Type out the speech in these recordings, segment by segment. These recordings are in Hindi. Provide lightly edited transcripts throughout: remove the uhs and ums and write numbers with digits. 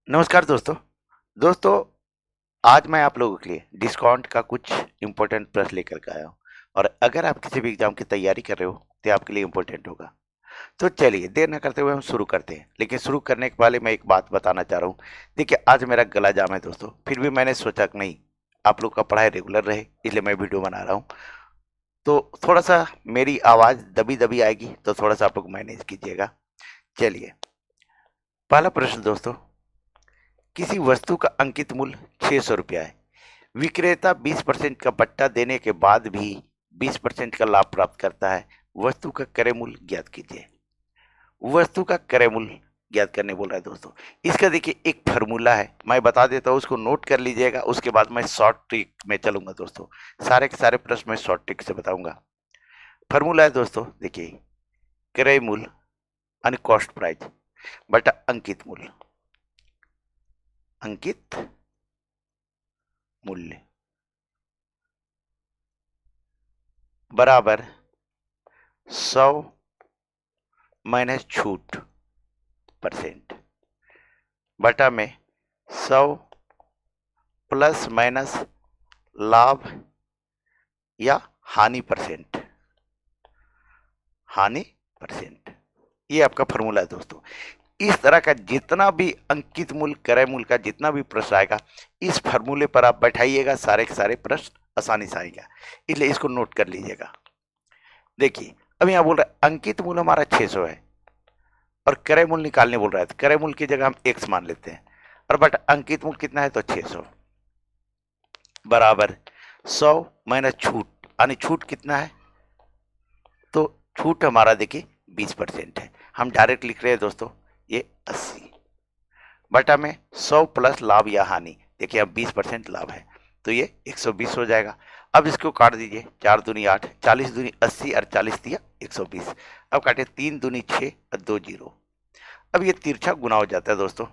नमस्कार दोस्तों। दोस्तों, आज मैं आप लोगों के लिए डिस्काउंट का कुछ इम्पोर्टेंट प्रश्न लेकर के आया हूँ। और अगर आप किसी भी एग्जाम की तैयारी कर रहे हो तो आपके लिए इम्पोर्टेंट होगा। तो चलिए देर न करते हुए हम शुरू करते हैं। लेकिन शुरू करने के पहले मैं एक बात बताना चाह रहा हूँ। देखिए, आज मेरा गला जाम है दोस्तों, फिर भी मैंने सोचा कि नहीं, आप लोग का पढ़ाई रेगुलर रहे, इसलिए मैं वीडियो बना रहा हूँ। तो थोड़ा सा मेरी आवाज़ दबी दबी आएगी, तो थोड़ा सा आप लोग मैनेज कीजिएगा। चलिए, पहला प्रश्न दोस्तों, किसी वस्तु का अंकित मूल्य 600 रुपया है। विक्रेता 20% का बट्टा देने के बाद भी 20% का लाभ प्राप्त करता है। वस्तु का क्रय मूल्य ज्ञात कीजिए। वस्तु का क्रय मूल्य ज्ञात करने बोल रहा है दोस्तों। इसका देखिए एक फार्मूला है, मैं बता देता हूँ, उसको नोट कर लीजिएगा। उसके बाद मैं शॉर्ट ट्रिक में चलूंगा दोस्तों। सारे के सारे प्रश्न मैं शॉर्ट ट्रिक से बताऊंगा। फार्मूला है दोस्तों, देखिए, क्रय मूल्य यानी कॉस्ट प्राइस बटा अंकित मूल्य। अंकित मूल्य बराबर 100 माइनस छूट परसेंट बटा में 100 प्लस माइनस लाभ या हानि परसेंट। हानि परसेंट, ये आपका फॉर्मूला है दोस्तों। इस तरह का जितना भी अंकित मूल्य क्रय मूल्य का जितना भी प्रश्न आएगा, इस फॉर्मूले पर आप बैठाइएगा, सारे के सारे प्रश्न आसानी से आएगा। इसलिए इसको नोट कर लीजिएगा। देखिए, अब यहाँ बोल रहा है अंकित मूल्य हमारा 600 है और क्रय मूल्य निकालने बोल रहा है। तो क्रय मूल्य की जगह हम x मान लेते हैं, और बट अंकित मूल्य कितना है तो 600 बराबर 100 माइनस छूट, यानी छूट कितना है तो छूट हमारा देखिए 20% है। हम डायरेक्ट लिख रहे हैं दोस्तों, ये 80 बटा में 100 प्लस लाभ या हानि। देखिए अब 20% लाभ है तो ये 120 हो जाएगा। अब इसको काट दीजिए, 4 दूनी 8, 40 दूनी 80 और 40 दिया 120। अब काटे 3 दूनी 6 और 2 जीरो। अब ये तिरछा गुना हो जाता है दोस्तों,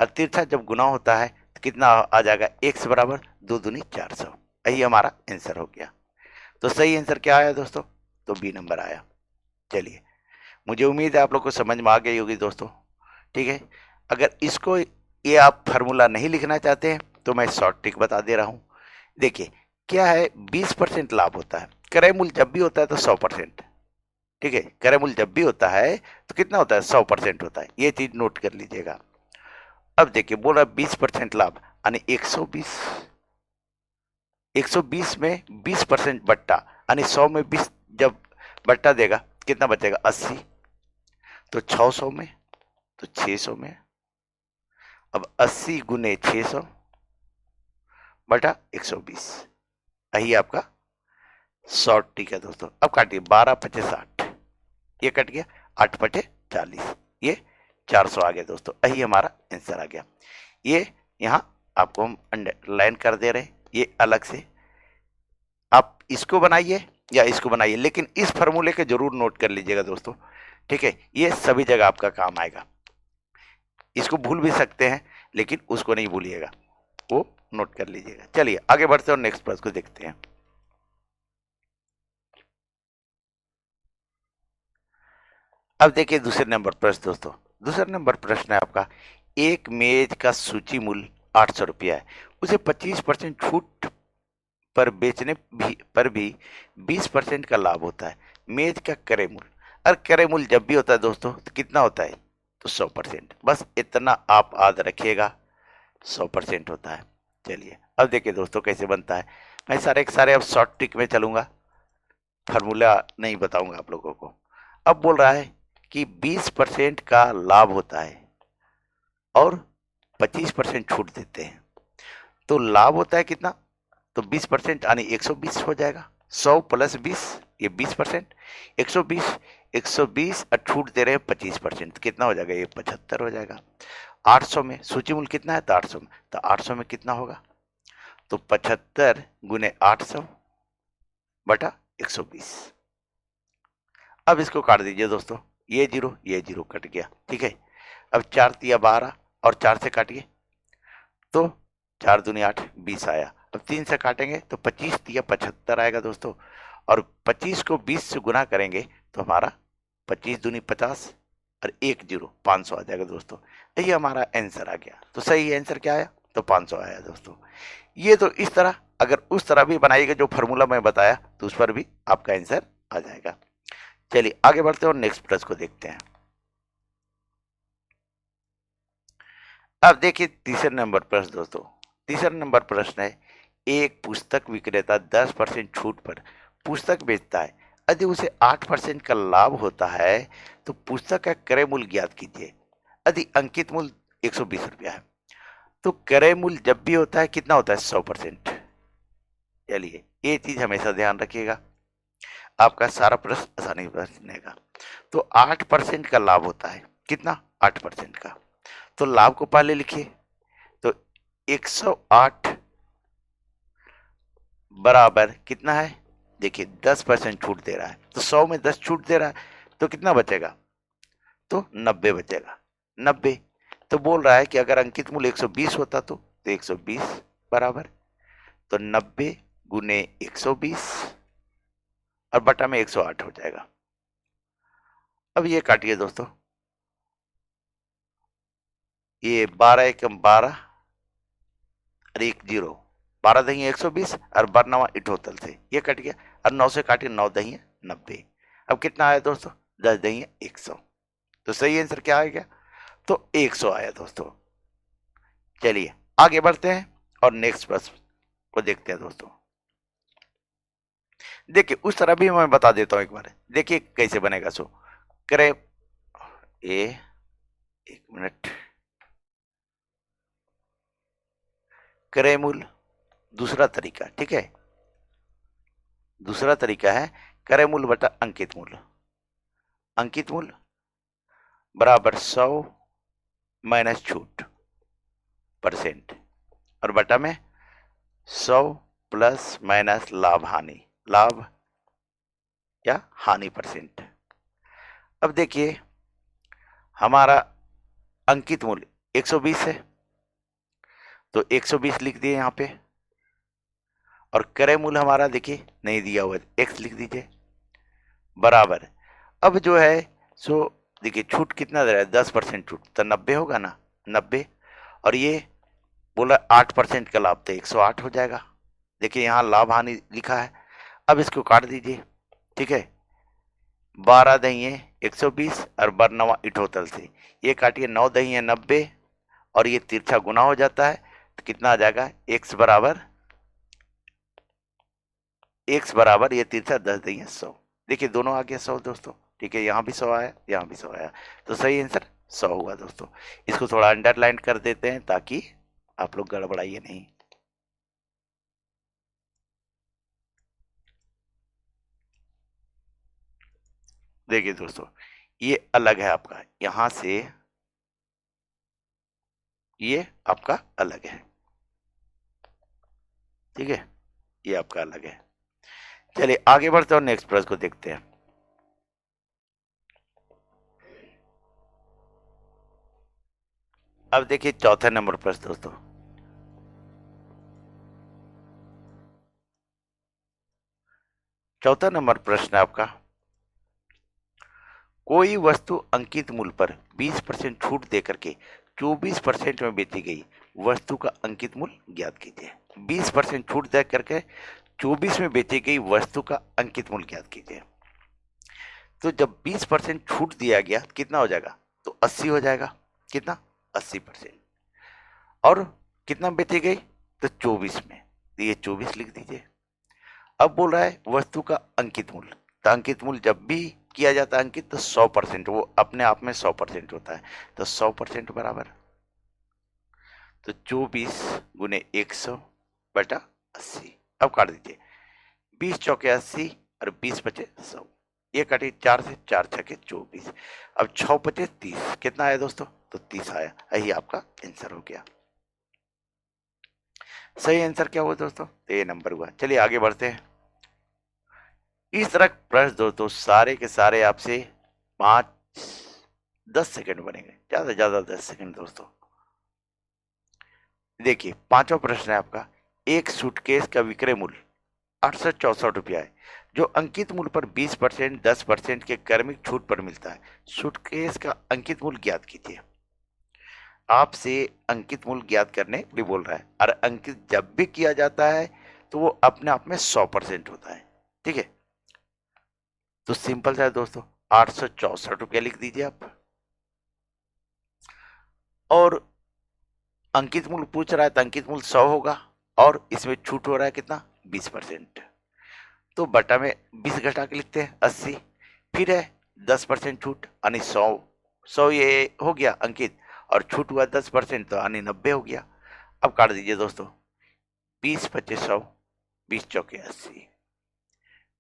और तिरछा जब गुना होता है तो कितना आ जाएगा, x बराबर 2 दूनी 400। यही हमारा आंसर हो गया। तो सही आंसर क्या आया दोस्तों, तो बी नंबर आया। चलिए, मुझे उम्मीद है आप लोग को समझ में आ गई होगी दोस्तों। ठीक है, अगर इसको ये आप फार्मूला नहीं लिखना चाहते हैं तो मैं शॉर्ट ट्रिक बता दे रहा हूँ। देखिए क्या है, 20% लाभ होता है। क्रय मूल्य जब भी होता है तो 100%। ठीक है, क्रय मूल्य जब भी होता है तो कितना होता है, 100% होता है। ये चीज नोट कर लीजिएगा। अब देखिए बोल रहा है 20% लाभ, यानी 120 में 20% बट्टा, यानी 100 में 20 जब बट्टा देगा कितना बचेगा, 80। तो 600 में तो 600 में, अब 80 गुने 600 बटा 120। यही आपका शॉर्ट ट्रिक है दोस्तों। अब काटिए, 12 पचे 60, ये कट गया, 8 पटे 40, ये 400 आ गया दोस्तों। यही हमारा आंसर आ गया। ये यहाँ आपको हम अंडरलाइन कर दे रहे हैं, ये अलग से आप इसको बनाइए या इसको बनाइए, लेकिन इस फॉर्मूले के जरूर नोट कर लीजिएगा दोस्तों। ठीक है, ये सभी जगह आपका काम आएगा। इसको भूल भी सकते हैं लेकिन उसको नहीं भूलिएगा, वो नोट कर लीजिएगा। चलिए आगे बढ़ते हैं और नेक्स्ट प्रश्न को देखते हैं। अब देखिए दूसरे नंबर प्रश्न दोस्तों। दूसरा नंबर प्रश्न है आपका, एक मेज का सूची मूल्य 800 रुपया है, उसे 25% छूट पर बेचने पर भी 20% का लाभ होता है। मेज का क्रय मूल्य, और क्रय मूल्य जब भी होता है दोस्तों तो कितना होता है, तो 100%। बस इतना आप याद रखिएगा, 100% होता है। चलिए अब देखिए दोस्तों कैसे बनता है। मैं सारे के सारे अब शॉर्ट ट्रिक में चलूंगा, फार्मूला नहीं बताऊंगा आप लोगों को। अब बोल रहा है कि 20% का लाभ होता है और 25% छूट देते हैं। तो लाभ होता है कितना, तो 20% यानी 120 हो जाएगा। 100 प्लस 20, ये 20%, 120, 120 और छूट दे रहे हैं 25%, कितना हो जाएगा, ये 75 हो जाएगा। 800 में सूची मूल्य कितना है, तो 800 में, तो 800 में कितना होगा, तो 75 गुने 800 बटा 120। अब इसको काट दीजिए दोस्तों, ये जीरो कट गया। ठीक है, अब 4 तिया 12 और 4 से काटिए तो 4 दूनी 8, 20 आया। अब 3 से काटेंगे तो 25 तिया 75 आएगा दोस्तों, और 25 को 20 से गुना करेंगे तो हमारा 25 दूनी 50, और 10 500 आ जाएगा दोस्तों। ये हमारा आंसर आ गया। तो सही आंसर क्या आया? तो 500 आया दोस्तों। ये तो इस तरह, अगर उस तरह भी बनाइएगा जो फार्मूला मैं बताया तो उस पर भी आपका आंसर आ जाएगा। चलिए आगे बढ़ते हैं और नेक्स्ट प्रश्न को देखते हैं। अब देखिए तीसरे नंबर प्रश्न दोस्तों। तीसरा नंबर प्रश्न है, एक पुस्तक विक्रेता 10% छूट पर पुस्तक बेचता है। यदि उसे 8% का लाभ होता है तो पुस्तक का क्रय मूल्य ज्ञात कीजिए। यदि अंकित मूल्य 120 रुपया है तो क्रय मूल्य जब भी होता है कितना होता है? 100%। चलिए ये चीज हमेशा ध्यान रखिएगा, आपका सारा प्रश्न आसानी से बनेगा। तो 8% का लाभ होता है, कितना? 8% का। तो लाभ को पहले लिखिए, तो 108 बराबर कितना है? देखिए 10% छूट दे रहा है, तो 100 में 10 छूट दे रहा है तो कितना बचेगा? तो 90 बचेगा। 90 तो बोल रहा है कि अगर अंकित मूल्य 120 होता तो 120 बराबर, तो 90 गुने 120 और बटा में 108 हो जाएगा। अब ये काटिए दोस्तों, ये 12 एकम 12 और 1 0, 12 दही 120 और 12 इठोतल से ये कट गया, और 9 से काटिए, 9 दही 90। अब कितना आया दोस्तों? 10 दही 100। तो सही आंसर क्या आ गया? तो 100 आया दोस्तों। चलिए आगे बढ़ते हैं और नेक्स्ट प्रश्न को देखते हैं दोस्तों। देखिए उस तरह भी मैं बता देता हूं एक बार, देखिए कैसे बनेगा। सो करे ए, एक मिनट, क्रय मूल्य दूसरा तरीका, ठीक है, दूसरा तरीका है क्रय मूल्य बटा अंकित मूल्य। अंकित मूल्य बराबर 100 माइनस छूट परसेंट और बटा में 100 प्लस माइनस लाभ हानि, लाभ या हानि परसेंट। अब देखिए हमारा अंकित मूल्य 120 है तो 120 लिख दिए यहां पे, और क्रय मूल्य हमारा देखिए नहीं दिया हुआ है, x लिख दीजिए बराबर। अब जो है सो देखिए छूट कितना दे रहा है? 10% छूट, तो 90 होगा ना, 90, और ये बोला 8% का लाभ, तो 108 हो जाएगा। देखिए यहाँ लाभ हानि लिखा है। अब इसको काट दीजिए, ठीक है, 12 दही 120 और 12 इठोतल से ये काटिए, 9 दही 90 और ये तिरछा गुना हो जाता है तो कितना आ जाएगा? x बराबर ये तिरछा 10 दही 100। देखिए दोनों आ गया 100 दोस्तों, ठीक है, यहाँ भी 100 आया, यहाँ भी 100 आया, तो सही आंसर 100 हुआ दोस्तों। इसको थोड़ा अंडरलाइन कर देते हैं ताकि आप लोग गड़बड़ाइए नहीं। देखिए दोस्तों ये अलग है आपका, यहां से ये आपका अलग है, ठीक है, ये आपका अलग है। चलिए आगे बढ़ते हैं और नेक्स्ट प्रश्न को देखते हैं। अब देखिए चौथा नंबर प्रश्न दोस्तों। चौथा नंबर प्रश्न है आपका, कोई वस्तु अंकित मूल्य पर 20% छूट देकर के 24% में बेची गई वस्तु का अंकित मूल्य ज्ञात कीजिए। 20% छूट दे करके 24 में बेची गई वस्तु का अंकित मूल्य ज्ञात कीजिए। तो जब 20% छूट दिया गया कितना हो जाएगा? तो 80 हो जाएगा। कितना? 80%। और कितना बेची गई? तो 24 में, तो ये 24 लिख दीजिए। अब बोल रहा है वस्तु का अंकित मूल्य, तो अंकित मूल्य जब भी किया जाता है अंकित तो 100%, वो अपने आप में 100% होता है, तो 100% बराबर, तो 24 गुने 100 बटा 80। अब काट दीजिए, 20 चौके 80 और 20 बचे 100, ये काटिए 4 से, 4 छके 24, अब 6 बचे 30, कितना आया दोस्तों? तो 30 आया। यही आपका आंसर हो गया। सही आंसर क्या हुआ दोस्तों? तो ये नंबर हुआ। चलिए आगे बढ़ते हैं। इस तरह प्रश्न दोस्तों सारे के सारे आपसे 5-10 सेकंड बनेंगे, ज्यादा से ज्यादा 10 सेकंड दोस्तों। देखिए पांचवा प्रश्न है आपका, एक सूटकेस का विक्रय मूल्य 864 रुपया है जो अंकित मूल्य पर 20%, 10% के क्रमिक छूट पर मिलता है। सूटकेस का अंकित मूल्य ज्ञात कीजिए। आपसे अंकित मूल्य ज्ञात करने भी बोल रहा है, और अंकित जब भी किया जाता है तो वो अपने आप में 100% होता है। ठीक है, तो सिंपल सा है दोस्तों, 864 रुपया लिख दीजिए आप। और अंकित मूल्य पूछ रहा है तो अंकित मूल्य 100 होगा, और इसमें छूट हो रहा है कितना, 20%। तो बटा में 20 घटा के लिखते हैं 80, फिर है 10% छूट यानी 100 ये हो गया अंकित, और छूट हुआ 10% तो यानी 90 हो गया। अब काट दीजिए दोस्तों, 20 25 100, 20 चौके 80,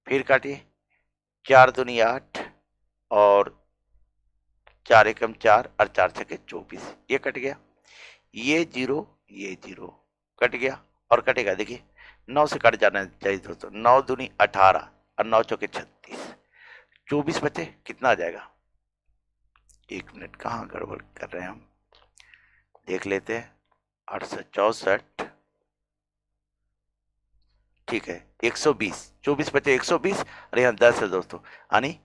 फिर काटिए, 4 दूनी 8, और 4 एकम 4, और 4 छके 24, ये कट गया। ये जीरो कट गया, और कटेगा देखिए 9 से कट जाना चाहिए दोस्तों। 9 दूनी 18, और 9 चौके 36, 24 बचे, कितना आ जाएगा, 1 मिनट, कहाँ गड़बड़ कर रहे हैं हम, देख लेते हैं। 864, ठीक है, 120, 24 बचे 120, और यहाँ 10 है दोस्तों, यानी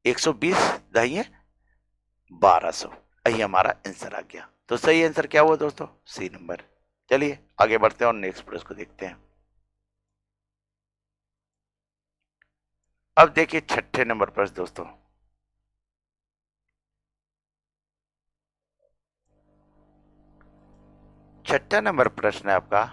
120 दहिए 1200, यही हमारा आंसर आ गया। तो सही आंसर क्या हुआ दोस्तों, सी नंबर। चलिए आगे बढ़ते हैं और नेक्स्ट प्रश्न को देखते हैं। अब देखिए छठे नंबर प्रश्न दोस्तों। छठा नंबर प्रश्न है आपका,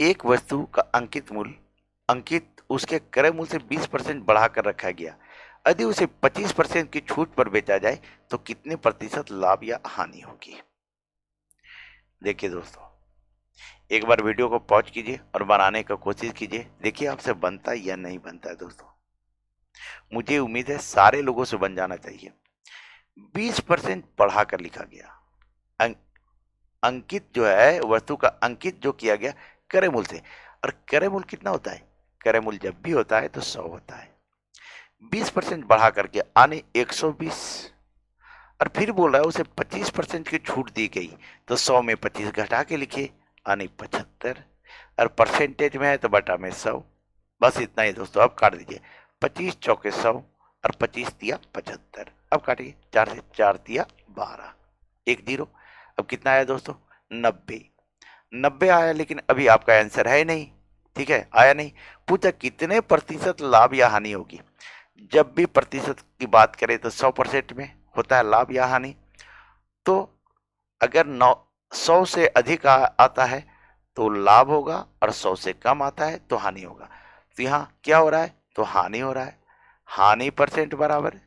एक वस्तु का अंकित उसके क्रय मूल्य से 20% बढ़ाकर रखा गया। यदि उसे 25% की छूट पर बेचा जाए तो कितने प्रतिशत लाभ या हानि होगी। देखिए दोस्तों, एक बार वीडियो को पॉज कीजिए और बनाने का कोशिश कीजिए, देखिए आपसे बनता है या नहीं बनता है दोस्तों। मुझे उम्मीद है सारे लोगों से बन जाना चाहिए। 20% बढ़ाकर लिखा गया, अंकित जो है वस्तु का अंकित जो किया गया क्रय मूल्य से, और क्रय मूल्य कितना होता है, क्रय मूल्य जब भी होता है तो 100 होता है। 20% बढ़ा करके आने 120, और फिर बोल रहा है उसे 25% की छूट दी गई, तो 100 में 25 घटा के लिखिए आने 75, और परसेंटेज में है तो बटा में 100। बस इतना ही दोस्तों, अब काट दीजिए, 25 चौके 100, और 25 दिया 75, अब काटिए, 4 से 4 दिया 12, 1 0। अब कितना आया दोस्तों, 90 आया, लेकिन अभी आपका आंसर है नहीं, ठीक है, आया नहीं। पूछा कितने प्रतिशत लाभ या हानि होगी। जब भी प्रतिशत की बात करें तो 100% में होता है लाभ या हानि। तो अगर 100 से अधिक आता है तो लाभ होगा, और 100 से कम आता है तो हानि होगा। तो यहाँ क्या हो रहा है, तो हानि हो रहा है। हानि परसेंट बराबर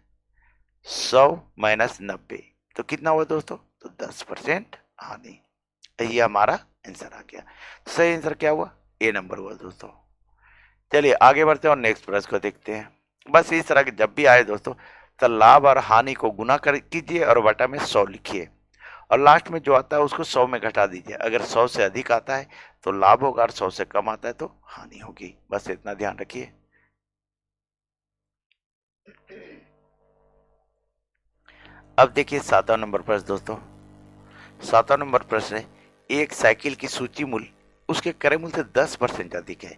100 माइनस 90, तो कितना हुआ दोस्तों, तो 10% हानि। ये हमारा आंसर आ गया। तो सही आंसर क्या हुआ, ए नंबर हुआ दोस्तों। चलिए आगे बढ़ते हैं और नेक्स्ट प्रश्न को देखते हैं। बस इस तरह के जब भी आए दोस्तों, तो लाभ और हानि को गुना कर कीजिए और बटा में 100 लिखिए, और लास्ट में जो आता है उसको 100 में घटा दीजिए। अगर 100 से अधिक आता है तो लाभ होगा, और 100 से कम आता है तो हानि होगी। बस इतना ध्यान रखिए। अब देखिए 7वां नंबर प्रश्न दोस्तों। 7वां नंबर प्रश्न है, एक साइकिल की सूची मूल्य उसके क्रय मूल्य से 10% अधिक है,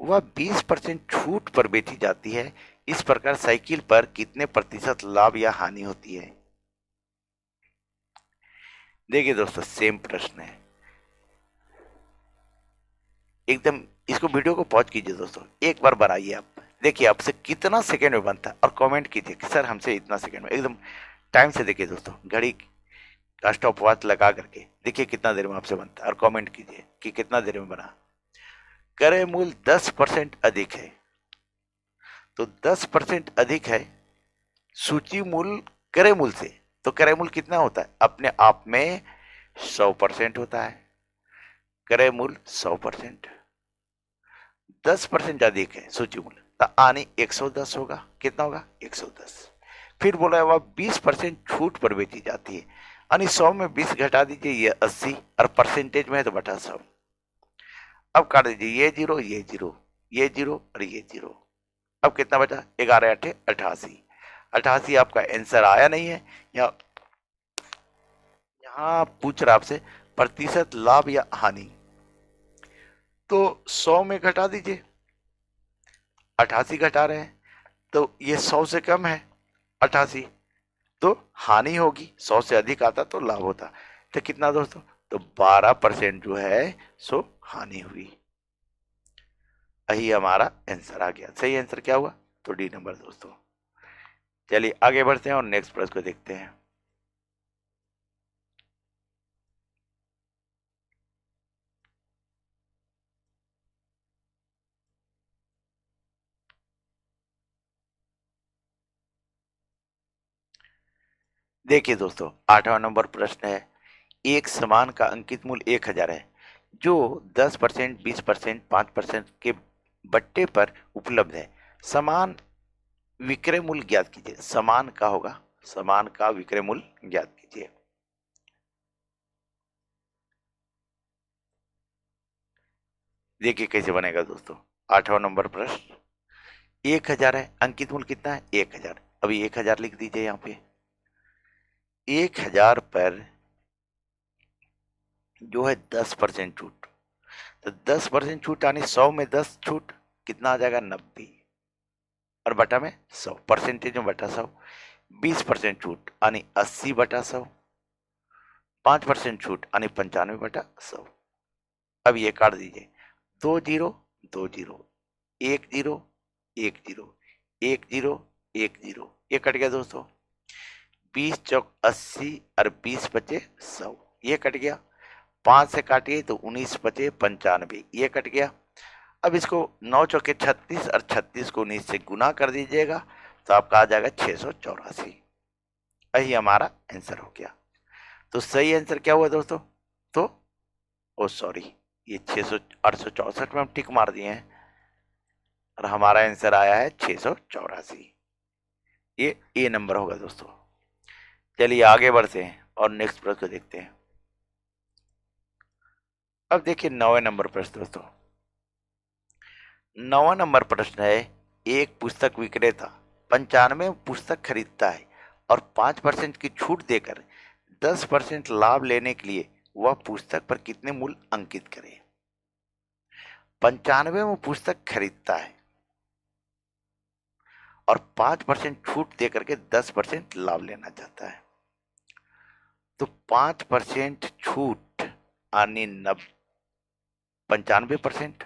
वह 20% छूट पर बेची जाती है। इस प्रकार साइकिल पर कितने प्रतिशत लाभ या हानि होती है। देखिए दोस्तों, सेम प्रश्न है एकदम। इसको वीडियो को पॉज कीजिए दोस्तों, एक बार बनाइए आप, देखिए आपसे कितना सेकंड में बनता है, और कमेंट कीजिए कि सर हमसे इतना सेकंड में। एकदम टाइम से देखिए दोस्तों, घड़ी का स्टॉप वॉच लगा करके देखिए कितना देर में आपसे बनता है, और कमेंट कीजिए कि कितना देर में बना। क्रय मूल्य 10% अधिक है, तो 10% अधिक है सूची मूल्य क्रय मूल्य से, तो क्रय मूल्य कितना होता है, अपने आप में 100% होता है। क्रय मूल्य 100%, 10% अधिक है सूची मूल्य, तो आने 110 होगा। कितना होगा, 110। फिर बोला है वह 20% छूट पर बेची जाती है, यानी 100 में 20 घटा दीजिए, ये 80, और परसेंटेज में है तो बटा 100। अब काट दीजिए, ये जीरो ये जीरो ये जीरो और ये जीरो। अब कितना बचा, 11 8 88। 88 आपका आंसर आया नहीं है। यहाँ यहाँ पूछ रहा आपसे प्रतिशत लाभ या हानि, तो 100 में घटा दीजिए, 88 घटा रहे हैं तो ये 100 से कम है 88, तो हानि होगी, 100 से अधिक आता तो लाभ होता। तो कितना दोस्तों, तो 12% जो है सो हानि हुई। यही हमारा आंसर आ गया। सही आंसर क्या हुआ, तो डी नंबर दोस्तों। चलिए आगे बढ़ते हैं और नेक्स्ट प्रश्न को देखते हैं। देखिए दोस्तों, 8वां नंबर प्रश्न है, एक सामान का अंकित मूल्य 1000 है जो 10%, 20%, 5% के बट्टे पर उपलब्ध है। समान विक्रय मूल्य ज्ञात कीजिए। समान का होगा, समान का विक्रय मूल्य ज्ञात कीजिए। देखिए कैसे बनेगा दोस्तों। 8वां नंबर प्रश्न, 1000 है, अंकित मूल्य कितना है 1000। अभी 1000 लिख दीजिए यहाँ पे। 1000 पर जो है 10% छूट, तो 10% छूट यानी 100 में 10 छूट, कितना आ जाएगा 90, और बटा में 100, परसेंटेज में बटा 100। 20% छूट यानी 80 बटा 100। 5% छूट यानी 95 बटा 100। अब ये काट दीजिए, 2 zero 2 zero, 1 zero 1 zero, 1 zero 1 zero, ये कट गया दोस्तों। 20 चौक 80 और 20 बचे 100, ये कट गया। 5 से काटिए तो 19 बचे 95, ये कट गया। अब इसको 9 चौके 36 और 36 को 19 से गुना कर दीजिएगा तो आपका आ जाएगा 684। यही हमारा आंसर हो गया। तो सही आंसर क्या हुआ दोस्तों, तो ओ सॉरी, ये 864 में हम टिक मार दिए हैं और हमारा आंसर आया है 684। ये ए नंबर होगा दोस्तों। चलिए आगे बढ़ते हैं और नेक्स्ट प्रश्न को देखते हैं। अब देखिए 9वें नंबर प्रश्न दोस्तों। 9वां नंबर प्रश्न है, एक पुस्तक विक्रेता 95 पुस्तक खरीदता है और 5% की छूट देकर 10% लाभ लेने के लिए वह पुस्तक पर कितने मूल्य अंकित करे। 95 में पुस्तक खरीदता है और 5% छूट देकर के 10% लाभ लेना चाहता है। तो 5% छूट यानी 95%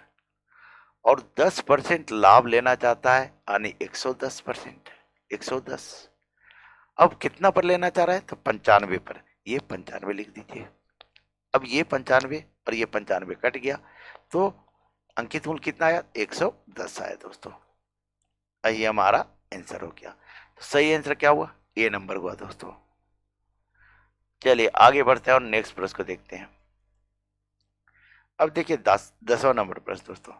और 10% लाभ लेना चाहता है यानी 110%, 110। अब कितना पर लेना चाह रहा है, तो 95 पर, ये 95 लिख दीजिए। अब ये 95 और ये 95 कट गया तो अंकित मूल्य कितना आया, 110 आया दोस्तों। यही हमारा आंसर हो गया। तो सही आंसर क्या हुआ, ए नंबर हुआ दोस्तों। चलिए आगे बढ़ते हैं और नेक्स्ट प्रश्न को देखते हैं। अब देखिए 10वां नंबर प्रश्न दोस्तों।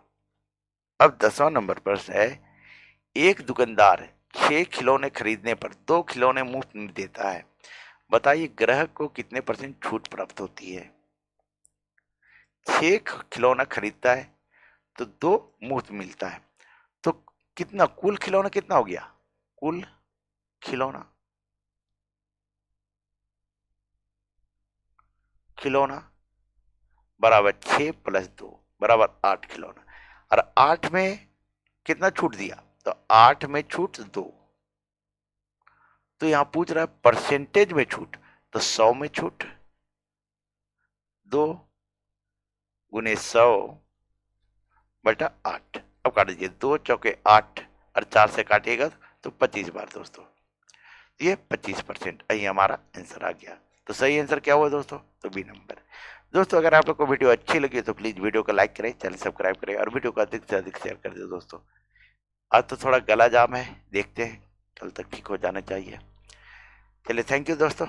अब 10वां नंबर प्रश्न है, एक दुकानदार 6 खिलौने खरीदने पर 2 खिलौने मुफ्त में देता है। बताइए ग्राहक को कितने % छूट प्राप्त होती है। 6 खिलौना खरीदता है तो 2 मुफ्त मिलता है, तो कितना कुल खिलौना कितना हो गया, कुल खिलौना बराबर 6 + 2 बराबर 8 खिलौना, और 8 में कितना छूट दिया, तो 8 में छूट 2। तो यहां पूछ रहा है परसेंटेज में छूट, तो 100 में छूट, 2 गुने 100 बटा 8। अब काट दीजिए, 2 चौके 8 और 4 से काटिएगा तो 25 बार दोस्तों, ये 25%। यही हमारा आंसर आ गया। तो सही आंसर क्या हुआ दोस्तों, तो बी नंबर। दोस्तों अगर आप लोग को वीडियो अच्छी लगी तो प्लीज वीडियो को लाइक करें, चैनल सब्सक्राइब करें और वीडियो को अधिक से अधिक शेयर कर दे दोस्तों। आज तो थोड़ा गला जाम है, देखते हैं कल तक ठीक हो जाना चाहिए। चलिए थैंक यू दोस्तों।